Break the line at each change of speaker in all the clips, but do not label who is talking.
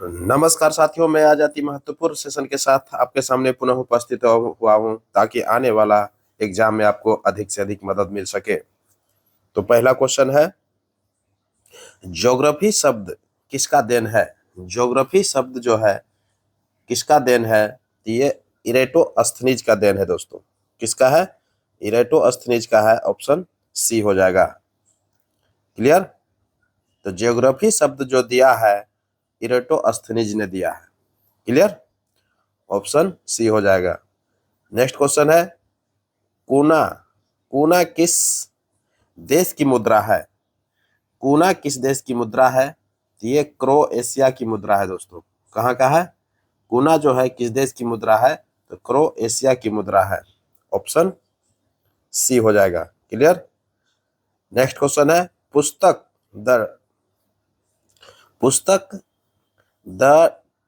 नमस्कार साथियों, मैं आज अति महत्वपूर्ण सेशन के साथ आपके सामने पुनः उपस्थित हुआ हूं ताकि आने वाला एग्जाम में आपको अधिक से अधिक मदद मिल सके। तो पहला क्वेश्चन है, ज्योग्राफी शब्द किसका देन है? ज्योग्राफी शब्द जो है किसका देन है? तो ये इरेटोस्थनीज का देन है दोस्तों। किसका है? इरेटोस्थनीज का है। ऑप्शन सी हो जाएगा। क्लियर? तो ज्योग्राफी शब्द जो दिया है इरेटोस्थनीज ने दिया है। क्लियर? ऑप्शन सी हो जाएगा। नेक्स्ट क्वेश्चन है, कूना कूना किस देश की मुद्रा है? कूना किस देश की मुद्रा है? तो ये क्रोएशिया की मुद्रा है दोस्तों। कहाँ का है? कूना जो है किस देश की मुद्रा है? तो क्रोएशिया की मुद्रा है। ऑप्शन सी हो जाएगा। क्लियर? नेक्स्ट क्वेश्चन है, द पुस्तक the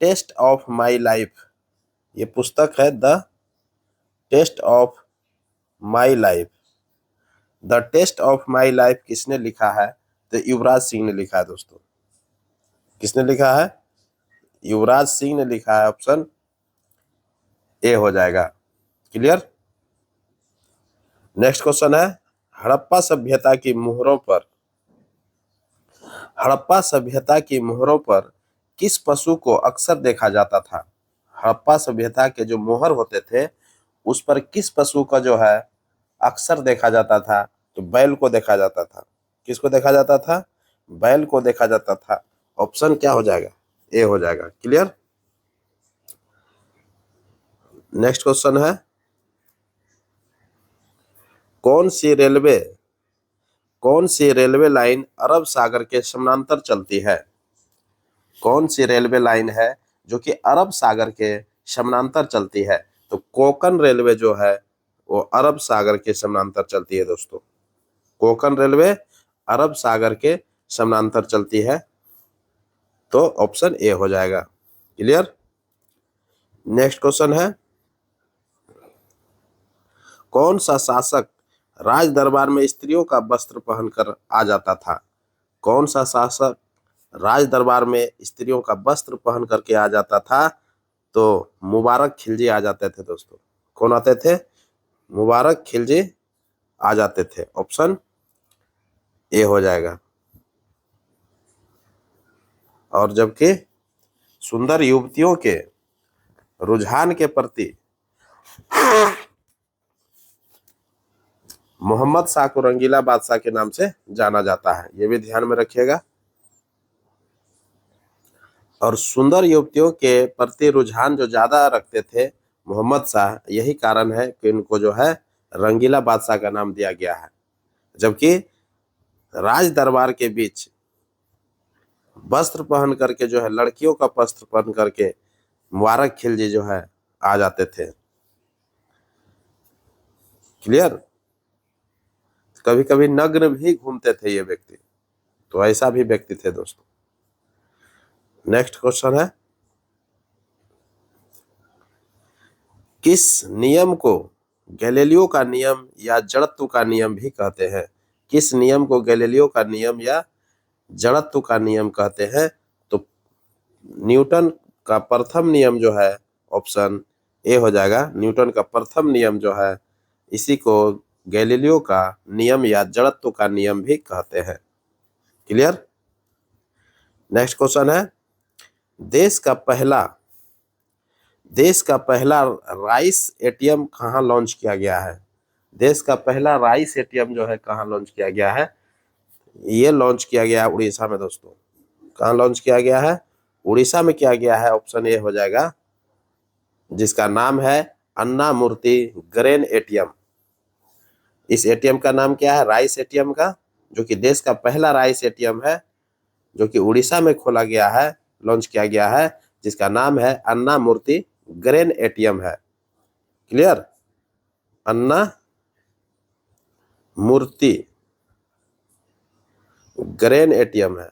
test of my life. ये पुस्तक है the test of my life. The test of my life किसने लिखा है? तो युवराज सिंह ने लिखा है दोस्तों। किसने लिखा है? युवराज सिंह ने लिखा है। ऑप्शन ए हो जाएगा। क्लियर? नेक्स्ट क्वेश्चन है, हड़प्पा सभ्यता की मोहरों पर हड़प्पा सभ्यता की मोहरों पर किस पशु को अक्सर देखा जाता था? हड़प्पा सभ्यता के जो मोहर होते थे उस पर किस पशु का जो है अक्सर देखा जाता था? तो बैल को देखा जाता था। किसको देखा जाता था? बैल को देखा जाता था। ऑप्शन क्या हो जाएगा? ए हो जाएगा। क्लियर? नेक्स्ट क्वेश्चन है, कौन सी रेलवे कौन सी रेलवे लाइन अरब सागर के समानांतर चलती है? कौन सी रेलवे लाइन है जो कि अरब सागर के समानांतर चलती है? तो कोंकण रेलवे जो है वो अरब सागर के समानांतर चलती है दोस्तों। कोंकण रेलवे अरब सागर के समानांतर चलती है। तो ऑप्शन ए हो जाएगा। क्लियर? नेक्स्ट क्वेश्चन है, कौन सा शासक राज दरबार में स्त्रियों का वस्त्र पहनकर आ जाता था? कौन सा शासक राज दरबार में स्त्रियों का वस्त्र पहन करके आ जाता था? तो मुबारक खिलजी आ जाते थे दोस्तों। कौन आते थे? मुबारक खिलजी आ जाते थे। ऑप्शन ए हो जाएगा। और जबकि सुंदर युवतियों के रुझान के प्रति मोहम्मद शाह को रंगीला बादशाह के नाम से जाना जाता है। ये भी ध्यान में रखिएगा। और सुंदर युवतियों के प्रति रुझान जो ज्यादा रखते थे मोहम्मद शाह, यही कारण है कि इनको जो है रंगीला बादशाह का नाम दिया गया है। जबकि राज दरबार के बीच वस्त्र पहन करके जो है लड़कियों का वस्त्र पहन करके मुबारक खिलजी जो है आ जाते थे। क्लियर? कभी कभी नग्न भी घूमते थे ये व्यक्ति। तो ऐसा भी व्यक्ति थे दोस्तों। नेक्स्ट क्वेश्चन है, किस नियम को गैलीलियो का नियम या जड़त्व का नियम भी कहते हैं? किस नियम को गैलीलियो का नियम या जड़त्व का नियम कहते हैं? तो न्यूटन का प्रथम नियम जो है ऑप्शन ए हो जाएगा। न्यूटन का प्रथम नियम जो है इसी को गैलीलियो का नियम या जड़त्व का नियम भी कहते हैं। क्लियर? नेक्स्ट क्वेश्चन है, देश का पहला राइस एटीएम कहाँ लॉन्च किया गया है? देश का पहला राइस एटीएम जो है कहाँ लॉन्च किया गया है? ये लॉन्च किया गया है उड़ीसा में दोस्तों। कहाँ लॉन्च किया गया है? उड़ीसा में किया गया है। ऑप्शन ए हो जाएगा, जिसका नाम है अन्ना मूर्ति ग्रेन एटीएम। इस एटीएम का नाम क्या है? राइस एटीएम का, जो कि देश का पहला राइस एटीएम है, जो कि उड़ीसा में खोला गया है, लॉन्च किया गया है, जिसका नाम है अन्ना मूर्ति ग्रेन एटीएम है। क्लियर? अन्ना मूर्ति ग्रेन एटीएम है।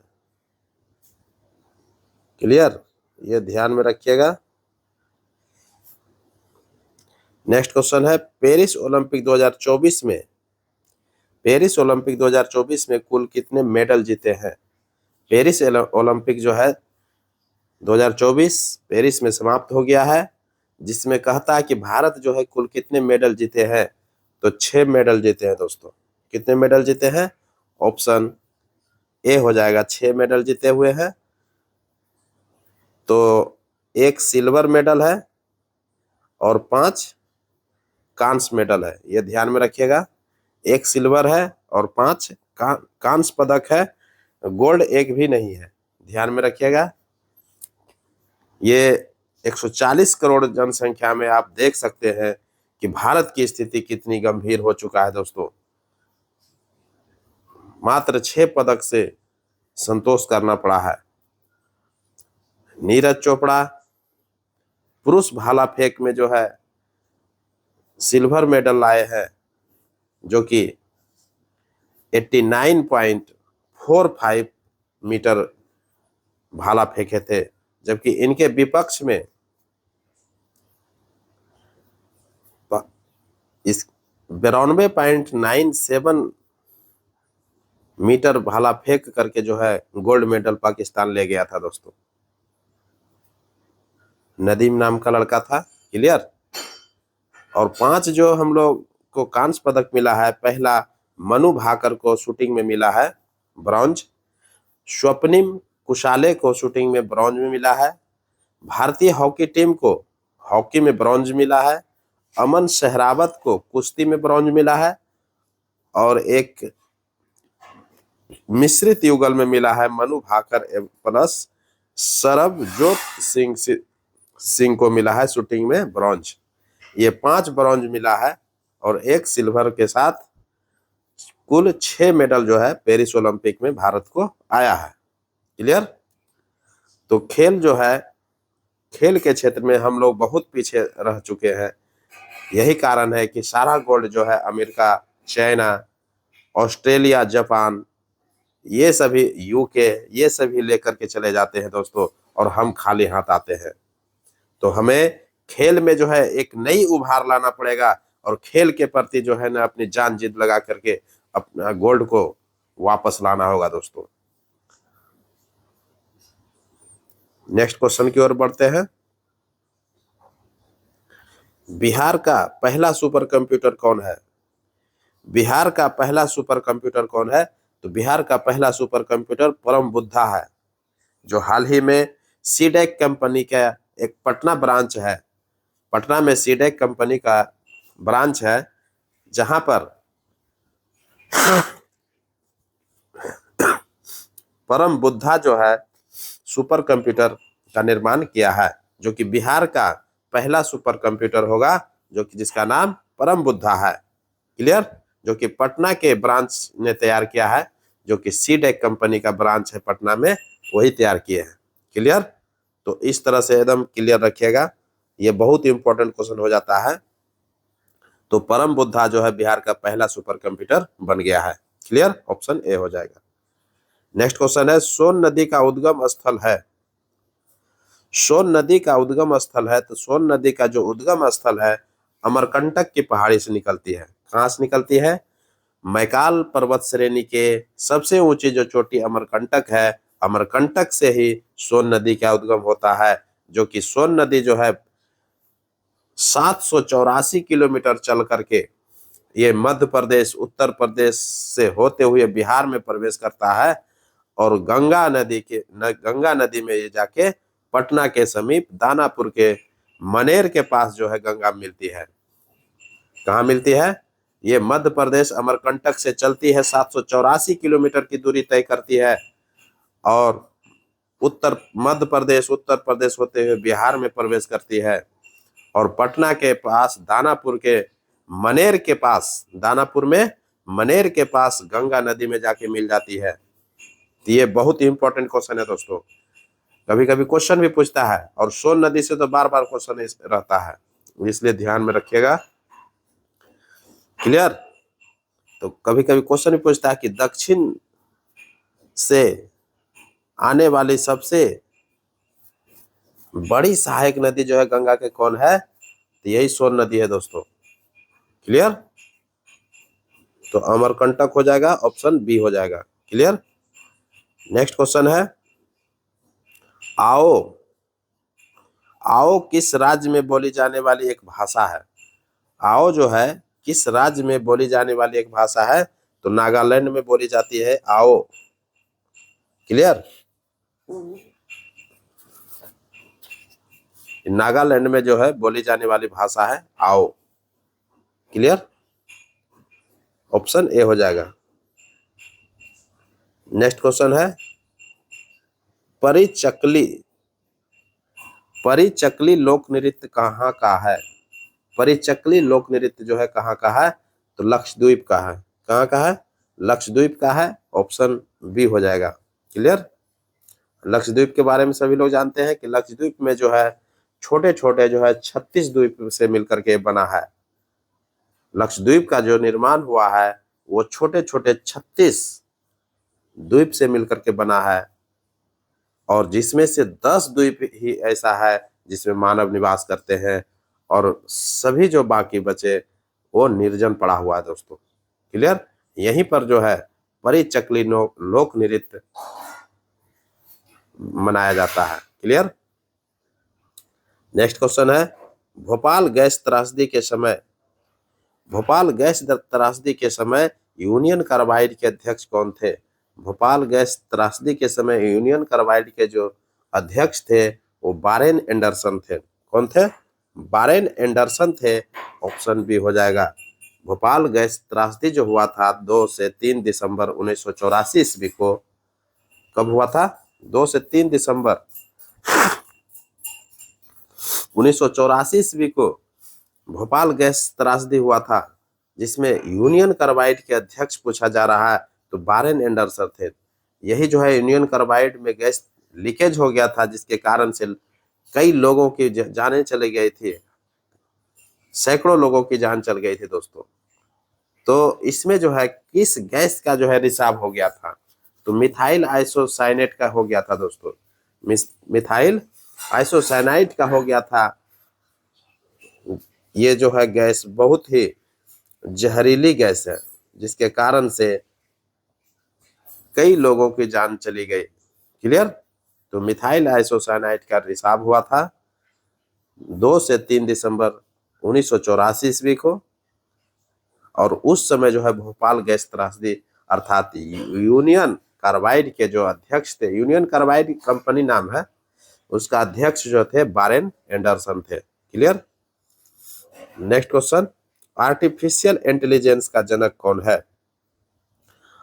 क्लियर? ये ध्यान में रखिएगा। नेक्स्ट क्वेश्चन है, पेरिस ओलंपिक 2024 में कुल कितने मेडल जीते हैं? पेरिस ओलंपिक जो है 2024 पेरिस में समाप्त हो गया है, जिसमें कहता है कि भारत जो है कुल कितने मेडल जीते हैं, तो 6 मेडल जीते हैं दोस्तों। कितने मेडल जीते हैं? ऑप्शन ए हो जाएगा, 6 मेडल जीते हुए हैं। तो 1 सिल्वर मेडल है और 5 कांस्य मेडल है, ये ध्यान में रखिएगा। 1 सिल्वर है और 5 कांस्य पदक है, गोल्ड एक भी नहीं है, ध्यान में रखिएगा। ये 140 करोड़ जनसंख्या में आप देख सकते हैं कि भारत की स्थिति कितनी गंभीर हो चुका है दोस्तों। मात्र 6 पदक से संतोष करना पड़ा है। नीरज चोपड़ा पुरुष भाला फेंक में जो है सिल्वर मेडल लाए हैं, जो कि 89.45 मीटर भाला फेंके थे, जबकि इनके विपक्ष में इस 92.97 मीटर भाला फेंक करके जो है गोल्ड मेडल पाकिस्तान ले गया था दोस्तों। नदीम नाम का लड़का था, क्लियर। और 5 जो हम लोग को कांस्य पदक मिला है, पहला मनु भाकर को शूटिंग में मिला है ब्रॉन्ज, स्वप्निम कुशाले को शूटिंग में ब्रॉन्ज में मिला है, भारतीय हॉकी टीम को हॉकी में ब्रॉन्ज मिला है, अमन सहरावत को कुश्ती में ब्रॉन्ज मिला है, और एक मिश्रित युगल में मिला है मनु भाकर प्लस सरबजोत सिंह को मिला है शूटिंग में ब्रॉन्ज। ये 5 ब्रॉन्ज मिला है और 1 सिल्वर के साथ कुल 6 मेडल जो है पेरिस ओलंपिक में भारत को आया है, क्लियर। तो खेल जो है, खेल के क्षेत्र में हम लोग बहुत पीछे रह चुके हैं। यही कारण है कि सारा गोल्ड जो है अमेरिका, चाइना, ऑस्ट्रेलिया, जापान, ये सभी यूके, ये सभी लेकर के चले जाते हैं दोस्तों, और हम खाली हाथ आते हैं। तो हमें खेल में जो है एक नई उभार लाना पड़ेगा, और खेल के प्रति जो है ना अपनी जान जिद लगा करके अपना गोल्ड को वापस लाना होगा दोस्तों। नेक्स्ट क्वेश्चन की ओर बढ़ते हैं। बिहार का पहला सुपर कंप्यूटर कौन है? बिहार का पहला सुपर कंप्यूटर कौन है? तो बिहार का पहला सुपर कंप्यूटर परम बुद्धा है, जो हाल ही में सीडेक कंपनी का एक पटना ब्रांच है, पटना में सीडेक कंपनी का ब्रांच है, जहां पर परम बुद्धा जो है सुपर कंप्यूटर का निर्माण किया है, जो कि बिहार का पहला सुपर कंप्यूटर होगा, जो कि जिसका नाम परम बुद्धा है, क्लियर। जो कि पटना के ब्रांच ने तैयार किया है, जो कि सीडेक कंपनी का ब्रांच है पटना में, वही तैयार किए हैं, क्लियर। तो इस तरह से एकदम क्लियर रखिएगा, ये बहुत इंपॉर्टेंट क्वेश्चन हो जाता है। तो परम बुद्धा जो है बिहार का पहला सुपर कंप्यूटर बन गया है, क्लियर, ऑप्शन ए हो जाएगा। नेक्स्ट क्वेश्चन है, सोन नदी का उद्गम स्थल है। सोन नदी का उद्गम स्थल है, तो सोन नदी का जो उद्गम स्थल है अमरकंटक की पहाड़ी से निकलती है। कहाँ से निकलती है? मैकाल पर्वत श्रेणी के सबसे ऊंची जो चोटी अमरकंटक है, अमरकंटक से ही सोन नदी का उद्गम होता है, जो कि सोन नदी जो है 784 किलोमीटर चल करके ये मध्य प्रदेश, उत्तर प्रदेश से होते हुए बिहार में प्रवेश करता है, और गंगा नदी में ये जाके पटना के समीप दानापुर के मनेर के पास जो है गंगा मिलती है। कहाँ मिलती है? ये मध्य प्रदेश अमरकंटक से चलती है, 784 किलोमीटर की दूरी तय करती है, और मध्य प्रदेश, उत्तर प्रदेश होते हुए बिहार में प्रवेश करती है, और पटना के पास दानापुर के मनेर के पास, दानापुर में मनेर के पास गंगा नदी में जाके मिल जाती है। तो ये बहुत इंपॉर्टेंट क्वेश्चन है दोस्तों, कभी कभी क्वेश्चन भी पूछता है, और सोन नदी से तो बार बार क्वेश्चन रहता है, इसलिए ध्यान में रखिएगा, क्लियर। तो कभी कभी क्वेश्चन भी पूछता है कि दक्षिण से आने वाली सबसे बड़ी सहायक नदी जो है गंगा के कौन है? तो यही सोन नदी है दोस्तों, क्लियर। तो अमरकंटक हो जाएगा, ऑप्शन बी हो जाएगा, क्लियर। नेक्स्ट क्वेश्चन है, आओ आओ किस राज्य में बोली जाने वाली एक भाषा है? आओ जो है किस राज्य में बोली जाने वाली एक भाषा है? तो नागालैंड में बोली जाती है आओ। क्लियर? नागालैंड में जो है बोली जाने वाली भाषा है आओ। क्लियर? ऑप्शन ए हो जाएगा। नेक्स्ट क्वेश्चन है परिचकली। परिचकली लोक नृत्य कहाँ का है? परिचकली लोक नृत्य जो है कहाँ का है? तो लक्षद्वीप का है। कहाँ का है? लक्षद्वीप का है। ऑप्शन बी हो जाएगा। क्लियर? लक्षद्वीप के बारे में सभी लोग जानते हैं कि लक्षद्वीप में जो है छोटे छोटे जो है 36 द्वीप से मिलकर के बना है। लक्षद्वीप का जो निर्माण हुआ है वो छोटे छोटे 36 द्वीप से मिलकर के बना है, और जिसमें से 10 द्वीप ही ऐसा है जिसमें मानव निवास करते हैं, और सभी जो बाकी बचे वो निर्जन पड़ा हुआ है दोस्तों। क्लियर? यहीं पर जो है परिचकली लोक नृत्य मनाया जाता है। क्लियर? नेक्स्ट क्वेश्चन है भोपाल गैस त्रासदी के समय, भोपाल गैस त्रासदी के समय यूनियन कार्बाइड के अध्यक्ष कौन थे? भोपाल गैस त्रासदी के समय यूनियन कार्बाइड के जो अध्यक्ष थे वो बारेन एंडरसन थे। कौन थे? बारेन एंडरसन थे। ऑप्शन बी हो जाएगा। भोपाल गैस त्रासदी जो हुआ था 2 से 3 दिसंबर 1984 ईस्वी को, कब हुआ था? 2 से 3 दिसंबर 1984 ईस्वी को भोपाल गैस त्रासदी हुआ था, जिसमें यूनियन कार्बाइड के अध्यक्ष पूछा जा रहा है तो बारेन एंडरसन थे। यही जो है यूनियन कार्बाइड में गैस लीकेज हो गया था, जिसके कारण से कई लोगों की जानें चली गई थी, सैकड़ों लोगों की जान चल गई थी दोस्तों। तो इसमें जो है किस गैस का जो है रिसाव हो गया था? तो मिथाइल आइसोसाइनेट का हो गया था दोस्तों। मिथाइल आइसोसाइनाइड का हो गया था। ये जो है गैस बहुत ही जहरीली गैस है, जिसके कारण से कई लोगों की जान चली गई। क्लियर? तो मिथाइल आइसोसाइनाइड का रिसाव हुआ था 2 से 3 दिसंबर 1984 ईस्वी को, और उस समय जो है भोपाल गैस त्रासदी अर्थात यूनियन कार्बाइड के जो अध्यक्ष थे, यूनियन कार्बाइड कंपनी नाम है, उसका अध्यक्ष जो थे बारेन एंडरसन थे। Clear? Next question artificial intelligence का जनक कौन है?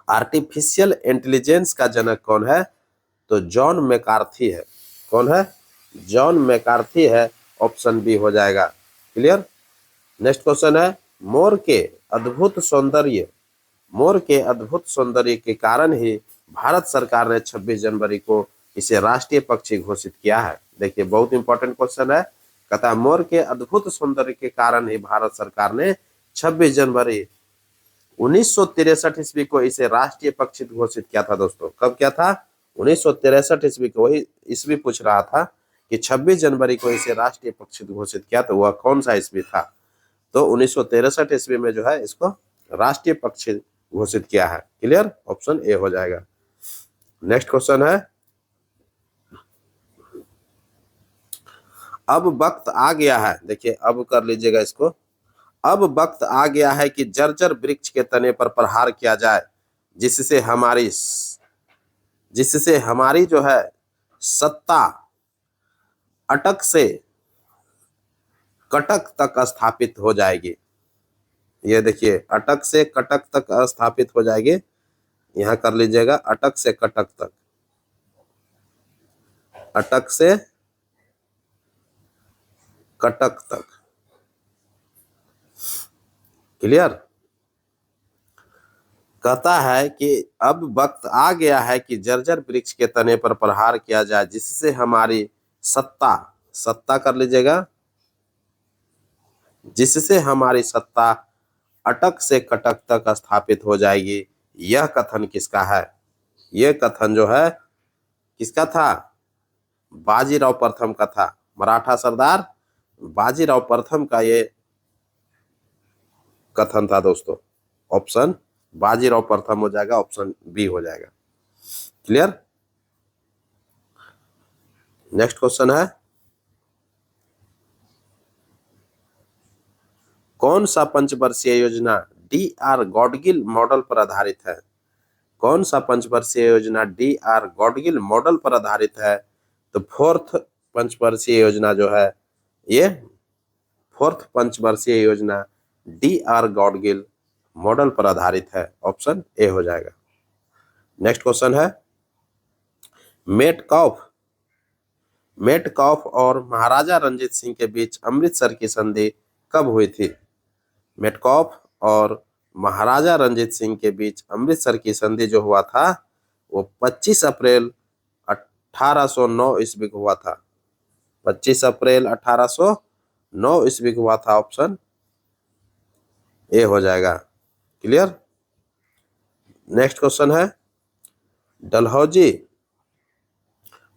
आर्टिफिशियल इंटेलिजेंस का जनक कौन है? तो जॉन मैकार्थी है। कौन है? जॉन मैकार्थी है। ऑप्शन बी हो जाएगा। क्लियर? नेक्स्ट क्वेश्चन है मोर के अद्भुत सौंदर्य, मोर के अद्भुत सौंदर्य के कारण ही भारत सरकार ने 26 जनवरी को इसे राष्ट्रीय पक्षी घोषित किया है। देखिए बहुत इंपॉर्टेंट क्वेश्चन है। कहता है मोर के अद्भुत सौंदर्य के कारण ही भारत सरकार ने 26 जनवरी 1963 ईस्वी को इसे राष्ट्रीय पक्षी घोषित किया था दोस्तों। कब क्या था? 1963 ईस्वी को। वही ईस्वी पूछ रहा था कि 26 जनवरी को इसे राष्ट्रीय पक्षी घोषित किया, तो वह कौन सा ईस्वी था? तो 1963 ईस्वी में जो है इसको राष्ट्रीय पक्षी घोषित किया है। क्लियर? ऑप्शन ए हो जाएगा। नेक्स्ट क्वेश्चन है अब वक्त आ गया है, देखिए अब कर लीजिएगा इसको, अब वक्त आ गया है कि जर्जर वृक्ष के तने पर प्रहार किया जाए, जिससे हमारी जो है सत्ता अटक से कटक तक स्थापित हो जाएगी। ये देखिए अटक से कटक तक स्थापित हो जाएगी। यहां कर लीजिएगा अटक से कटक तक, अटक से कटक तक। क्लियर? कहता है कि अब वक्त आ गया है कि जर्जर वृक्ष के तने पर प्रहार किया जाए, जिससे हमारी सत्ता, सत्ता कर लीजिएगा, जिससे हमारी सत्ता अटक से कटक तक स्थापित हो जाएगी। यह कथन किसका है? यह कथन जो है किसका था? बाजीराव प्रथम का था। मराठा सरदार बाजीराव प्रथम का ये कथन था दोस्तों। ऑप्शन बाजीराव प्रथम हो जाएगा। ऑप्शन बी हो जाएगा। क्लियर? नेक्स्ट क्वेश्चन है कौन सा पंचवर्षीय योजना डी.आर. गॉडगिल मॉडल पर आधारित है? कौन सा पंचवर्षीय योजना डी.आर. गॉडगिल मॉडल पर आधारित है? तो फोर्थ पंचवर्षीय योजना जो है, ये फोर्थ पंचवर्षीय योजना डी.आर. गॉडगिल मॉडल पर आधारित है। ऑप्शन ए हो जाएगा। नेक्स्ट क्वेश्चन है, मेटकॉफ और महाराजा रंजीत सिंह के बीच अमृतसर की संधि कब हुई थी? मेटकॉफ और महाराजा रंजीत सिंह के बीच अमृतसर की संधि जो हुआ था वो 25 अप्रैल 1809 ईस्वी को हुआ था। 25 अप्रैल 1809 ईस्वी को हुआ था। ऑप्शन ए हो जाएगा। क्लियर। नेक्स्ट क्वेश्चन है,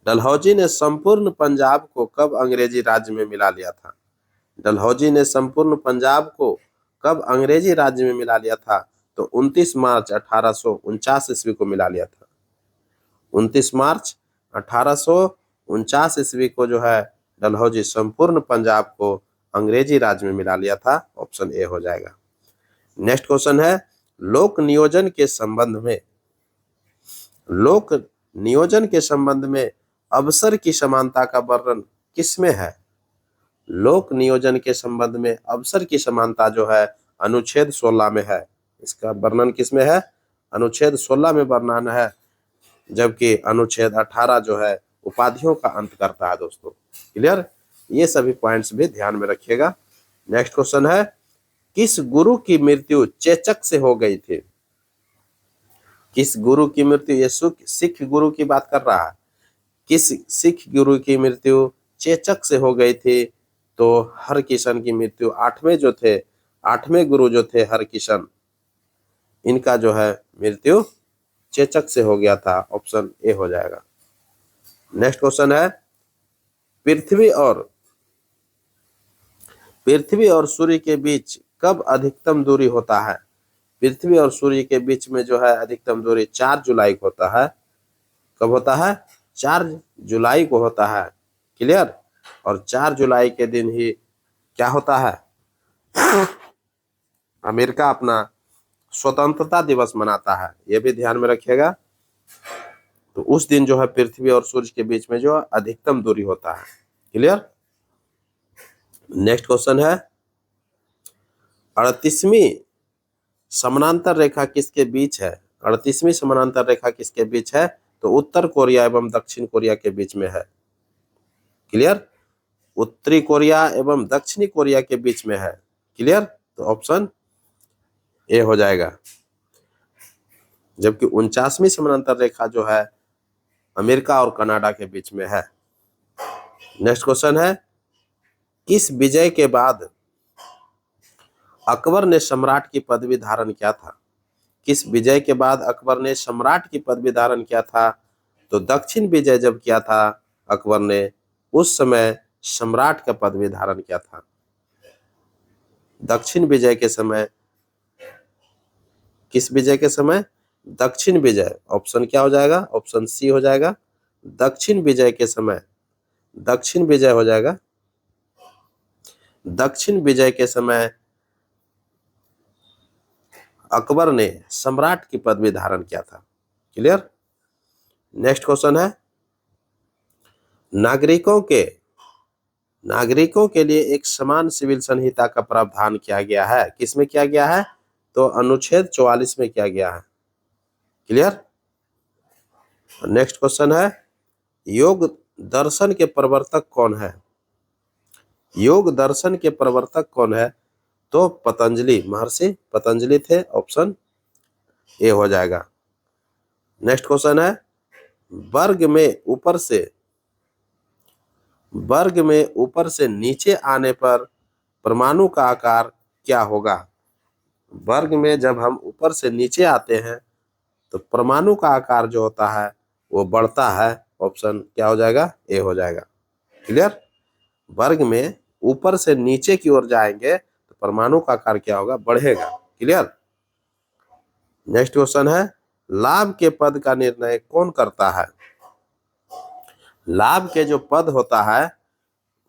डलहौजी ने संपूर्ण पंजाब को कब अंग्रेजी राज्य में मिला लिया था? डलहौजी ने संपूर्ण पंजाब को कब अंग्रेजी राज्य में मिला लिया था? तो 29 मार्च 1849 ईस्वी को मिला लिया था। 29 मार्च 1849 ईस्वी को जो है डलहौजी संपूर्ण पंजाब को अंग्रेजी राज्य में मिला लिया था। ऑप्शन ए हो जाएगा। नेक्स्ट क्वेश्चन है, लोक नियोजन के संबंध में अवसर की समानता का वर्णन किसमें है? लोक नियोजन के संबंध में अवसर की समानता जो है अनुच्छेद 16 में है। इसका वर्णन किसमें है? अनुच्छेद 16 में वर्णन है, जबकि अनुच्छेद 18 जो है उपाधियों का अंत करता है दोस्तों। क्लियर। ये सभी पॉइंट्स भी ध्यान में रखिएगा। नेक्स्ट क्वेश्चन है, किस गुरु की मृत्यु चेचक से हो गई थी? किस गुरु की मृत्यु, ये सिख गुरु की बात कर रहा है। किस सिख गुरु की मृत्यु चेचक से हो गई थी? तो हरकिशन की मृत्यु आठवें गुरु जो थे हरकिशन, इनका जो है मृत्यु चेचक से हो गया था। ऑप्शन ए हो जाएगा। नेक्स्ट क्वेश्चन है, पृथ्वी और सूर्य के बीच कब अधिकतम दूरी होता है? पृथ्वी और सूर्य के बीच में जो है अधिकतम दूरी 4 जुलाई को होता है। कब होता है? 4 जुलाई को होता है। क्लियर। और 4 जुलाई के दिन ही क्या होता है? अमेरिका अपना स्वतंत्रता दिवस मनाता है। ये भी ध्यान में रखिएगा। तो उस दिन जो है पृथ्वी और सूर्य के बीच में जो अधिकतम दूरी होता है। क्लियर। नेक्स्ट क्वेश्चन है, 38वीं समानांतर रेखा किसके बीच है? 38वीं समानांतर रेखा किसके बीच है? तो उत्तर कोरिया एवं दक्षिण कोरिया के बीच में है। क्लियर। उत्तरी कोरिया एवं दक्षिणी कोरिया के बीच में है। क्लियर। तो ऑप्शन ए हो जाएगा। जबकि 49वीं समानांतर रेखा जो है अमेरिका और कनाडा के बीच में है। नेक्स्ट क्वेश्चन है, किस विजय के बाद अकबर ने सम्राट की पदवी धारण किया था? किस विजय के बाद अकबर ने सम्राट की पदवी धारण किया था? तो दक्षिण विजय जब किया था अकबर ने, उस समय सम्राट का पदवी धारण किया था। दक्षिण विजय के समय, किस विजय के समय? दक्षिण विजय। ऑप्शन क्या हो जाएगा? ऑप्शन सी हो जाएगा। दक्षिण विजय के समय, दक्षिण विजय हो जाएगा। दक्षिण विजय के समय अकबर ने सम्राट की पदवी धारण किया था। क्लियर। नेक्स्ट क्वेश्चन है, नागरिकों के लिए एक समान सिविल संहिता का प्रावधान किया गया है। किसमें किया गया है? तो अनुच्छेद 44 में किया गया है। क्लियर। नेक्स्ट क्वेश्चन है, योग दर्शन के प्रवर्तक कौन है? योग दर्शन के प्रवर्तक कौन है? तो पतंजलि, महर्षि पतंजलि थे। ऑप्शन ए हो जाएगा। नेक्स्ट क्वेश्चन है, वर्ग में ऊपर से नीचे आने पर परमाणु का आकार क्या होगा? वर्ग में जब हम ऊपर से नीचे आते हैं तो परमाणु का आकार जो होता है वो बढ़ता है। ऑप्शन क्या हो जाएगा? ए हो जाएगा। क्लियर। वर्ग में ऊपर से नीचे की ओर जाएंगे तो परमाणु का आकार क्या होगा? बढ़ेगा। क्लियर। नेक्स्ट क्वेश्चन है, लाभ के पद का निर्णय कौन करता है? लाभ के जो पद होता है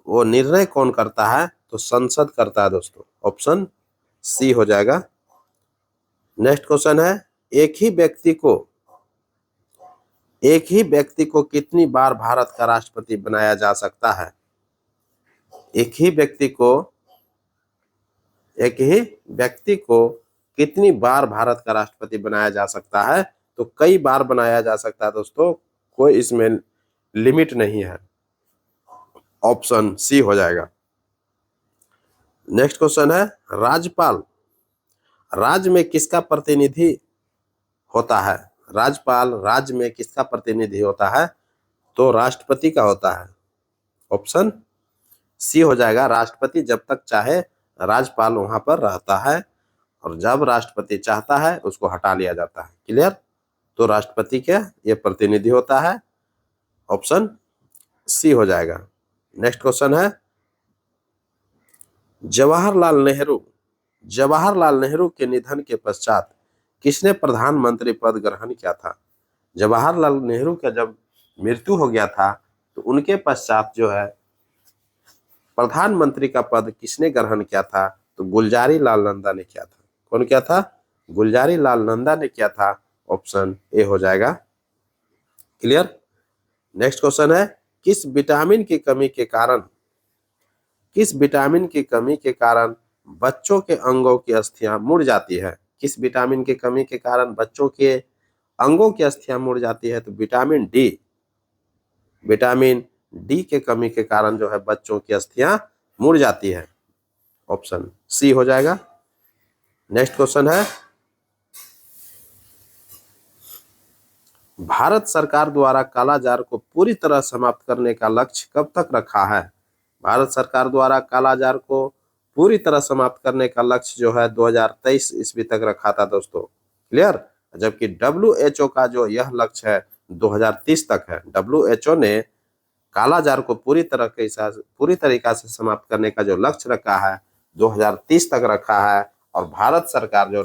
वो निर्णय कौन करता है? तो संसद करता है दोस्तों। ऑप्शन सी हो जाएगा। नेक्स्ट क्वेश्चन है, एक ही व्यक्ति को कितनी बार भारत का राष्ट्रपति बनाया जा सकता है? एक ही व्यक्ति को कितनी बार भारत का राष्ट्रपति बनाया जा सकता है? तो कई बार बनाया जा सकता है दोस्तों, कोई इसमें लिमिट नहीं है। ऑप्शन सी हो जाएगा। नेक्स्ट क्वेश्चन है, राज्यपाल राज्य में किसका प्रतिनिधि होता है? राज्यपाल राज्य में किसका प्रतिनिधि होता है? तो राष्ट्रपति का होता है। ऑप्शन सी हो जाएगा। राष्ट्रपति जब तक चाहे राज्यपाल वहां पर रहता है, और जब राष्ट्रपति चाहता है उसको हटा लिया जाता है। क्लियर? तो राष्ट्रपति के ये प्रतिनिधि होता है। ऑप्शन सी हो जाएगा। नेक्स्ट क्वेश्चन है, जवाहरलाल नेहरू के निधन के पश्चात किसने प्रधानमंत्री पद ग्रहण किया था? जवाहरलाल नेहरू का जब मृत्यु हो गया था तो उनके पश्चात जो है प्रधानमंत्री का पद किसने ग्रहण किया था? तो गुलजारी लाल नंदा ने किया था। कौन किया था? गुलजारी लाल नंदा ने किया था। ऑप्शन ए हो जाएगा। क्लियर? नेक्स्ट क्वेश्चन है, किस विटामिन की कमी के कारण बच्चों के अंगों की अस्थियां मुड़ जाती है? किस विटामिन की कमी के कारण बच्चों के अंगों की अस्थियां मुड़ जाती है? तो विटामिन डी के कमी के कारण जो है बच्चों की अस्थियां मुड़ जाती है। ऑप्शन सी हो जाएगा। नेक्स्ट क्वेश्चन है, भारत सरकार द्वारा कालाजार को पूरी तरह समाप्त करने का लक्ष्य कब तक रखा है? भारत सरकार द्वारा कालाजार को पूरी तरह समाप्त करने का लक्ष्य जो है 2023 ईस्वी तक रखा था दोस्तों। क्लियर? जबकि WHO का जो यह लक्ष्य है 2030 तक है। WHO ने कालाजार को पूरी तरीका से समाप्त करने का जो लक्ष्य रखा है 2030 तक रखा है, और भारत सरकार जो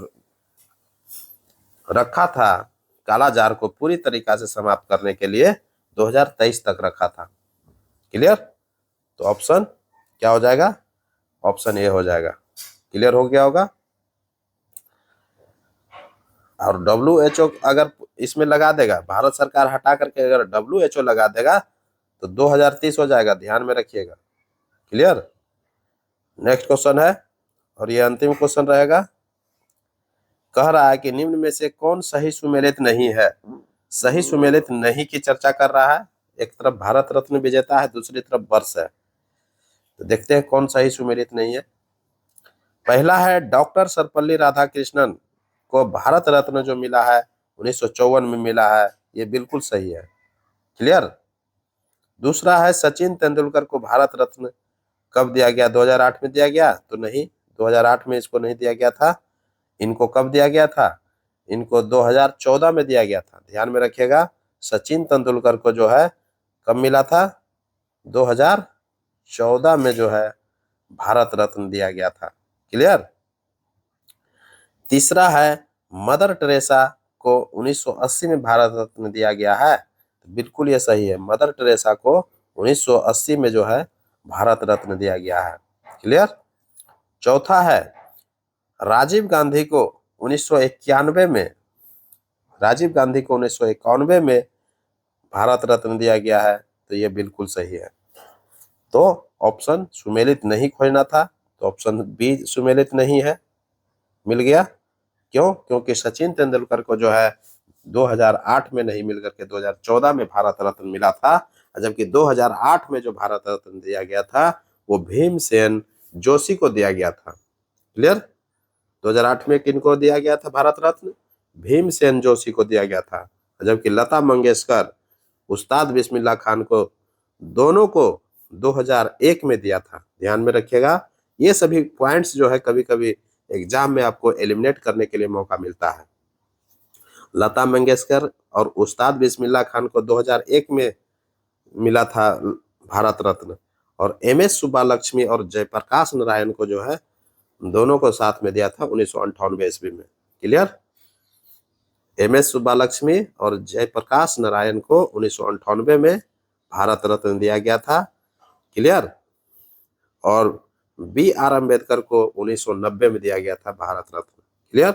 रखा था कालाजार को पूरी तरीका से समाप्त करने के लिए 2023 तक रखा था। क्लियर? तो ऑप्शन क्या हो जाएगा? ऑप्शन ए हो जाएगा। क्लियर हो गया होगा। और WHO अगर इसमें लगा देगा, भारत सरकार हटा करके अगर WHO लगा देगा तो 2030 हो जाएगा। ध्यान में रखिएगा। क्लियर? नेक्स्ट क्वेश्चन है, और ये अंतिम क्वेश्चन रहेगा। कह रहा है कि निम्न में से कौन सही सुमेलित नहीं है? सही सुमेलित नहीं की चर्चा कर रहा है। एक तरफ भारत रत्न विजेता है, दूसरी तरफ वर्ष है। तो देखते हैं कौन सही सुमेलित नहीं है। पहला है, डॉक्टर सर्वपल्ली राधाकृष्णन को भारत रत्न जो मिला है 1954 में मिला है, ये बिल्कुल सही है। क्लियर? दूसरा है, सचिन तेंदुलकर को भारत रत्न कब दिया गया? 2008 में दिया गया? तो नहीं, 2008 में इसको नहीं दिया गया था। इनको कब दिया गया था? इनको 2014 में दिया गया था। ध्यान में रखिएगा। सचिन तेंदुलकर को जो है कब मिला था? 2014 में जो है भारत रत्न दिया गया था। क्लियर? तीसरा है, मदर टेरेसा को 1980 में भारत रत्न दिया गया है। तो बिल्कुल ये सही है। मदर टेरेसा को 1980 में जो है भारत रत्न दिया गया है। क्लियर? चौथा है, राजीव गांधी को 1991 में भारत रत्न दिया गया है। तो ये बिल्कुल सही है। तो ऑप्शन सुमेलित नहीं खोजना था, तो ऑप्शन बी सुमेलित नहीं है, मिल गया। क्यों? क्योंकि सचिन तेंदुलकर को जो है 2008 में नहीं मिल करके 2014 में भारत रत्न मिला था, जबकि 2008 में जो भारत रत्न दिया गया था वो भीमसेन जोशी को दिया गया था। क्लियर? 2008 में किनको दिया गया था भारत रत्न? भीमसेन जोशी को दिया गया था। जबकि लता मंगेशकर, उस्ताद बिस्मिल्लाह खान को, दोनों को 2001 में दिया था। ध्यान में रखिएगा। ये सभी पॉइंट्स जो है कभी कभी एग्जाम में आपको एलिमिनेट करने के लिए मौका मिलता है। लता मंगेशकर और उस्ताद बिस्मिल्लाह खान को 2001 में मिला था भारत रत्न, और MS सुब्बालक्ष्मी और जयप्रकाश नारायण को जो है दोनों को साथ में दिया था 1998 ईस्वी में। क्लियर? MS सुब्बालक्ष्मी और जयप्रकाश नारायण को 1998 में भारत रत्न दिया गया था। क्लियर? और बी आर अम्बेडकर को 1990 में दिया गया था भारत रत्न। क्लियर?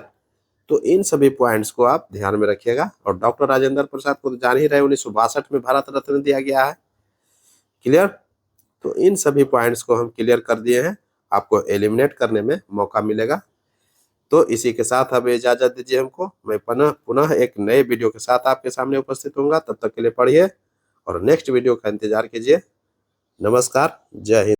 तो इन सभी पॉइंट्स को आप ध्यान में रखिएगा। और डॉक्टर राजेंद्र प्रसाद को तो जान ही रहे, 1962 में भारत रत्न दिया गया है। क्लियर? तो इन सभी पॉइंट्स को हम क्लियर कर दिए हैं, आपको एलिमिनेट करने में मौका मिलेगा। तो इसी के साथ अब इजाजत दीजिए हमको। मैं पुनः एक नए वीडियो के साथ आपके सामने उपस्थित होऊंगा। तब तक के लिए पढ़िए और नेक्स्ट वीडियो का इंतजार कीजिए। नमस्कार, जय हिंद।